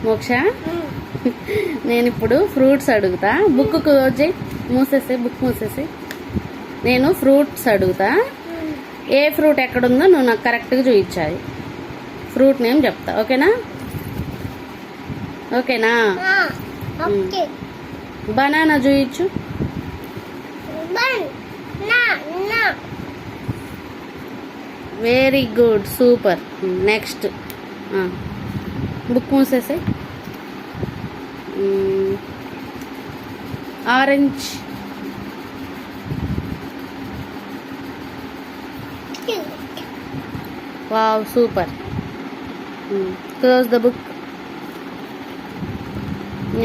మోక్ష నేను ఇప్పుడు ఫ్రూట్స్ అడుగుతా. బుక్ క్లోజ్ చేయి, మూసేసి బుక్ మూసేసి. నేను ఫ్రూట్స్ అడుగుతా. ఏ ఫ్రూట్ ఎక్కడుందో నువ్వు నాకు కరెక్ట్గా చూపించాలి. ఫ్రూట్ నేమ్ చెప్తా. ఓకేనా? ఓకేనా? బనానా చూయించు. Very good, super. Next book మూసేసే. Orange. Wow, super. Close the book.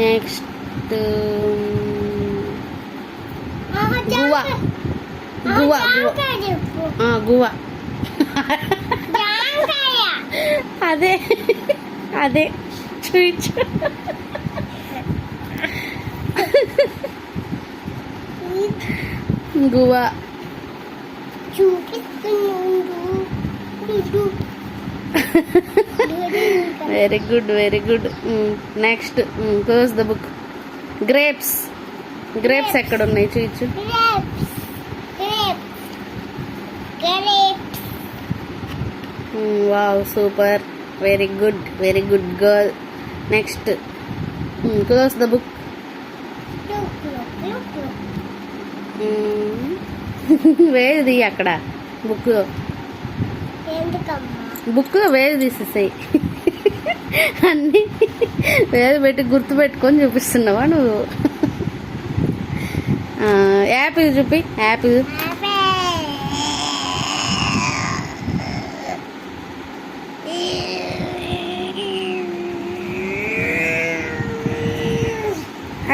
Next guava. Guava guava అదే అదే చూయించు. Guava very good, very good. Next close the book. Grapes. Grapes ఎక్కడ ఉన్నాయి చూయించు. Wow, super. Very good, very good girl. Next close the book. వేది అక్కడ బుక్లో. బుక్లో వేది తీసేసాయి. అన్నీ వేది పెట్టి గుర్తు పెట్టుకొని చూపిస్తున్నావా నువ్వు? యాపిల్ చూపి. యాపిల్.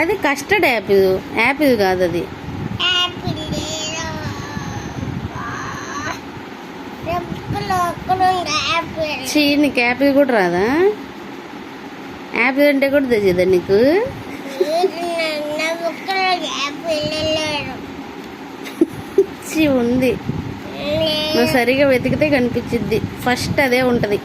అది కస్టర్డ్ యాపిల్. యాపిల్ కాదు అది. నీకు యాపిల్ కూడా రాదా? యాపిల్ అంటే కూడా తెలియదా నీకు? ఉంది. నువ్వు సరిగా వెతికితే కనిపించిద్ది. ఫస్ట్ అదే ఉంటది.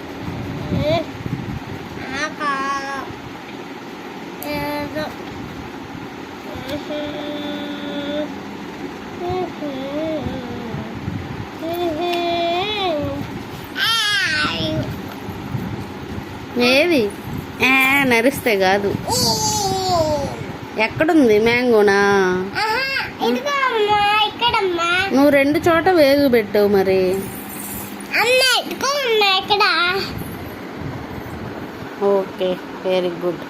ఏది? నరిస్తే కాదు. ఎక్కడుంది మ్యాంగోనా? నువ్వు రెండు చోట వేగు పెట్టావు మరి. Okay, very good.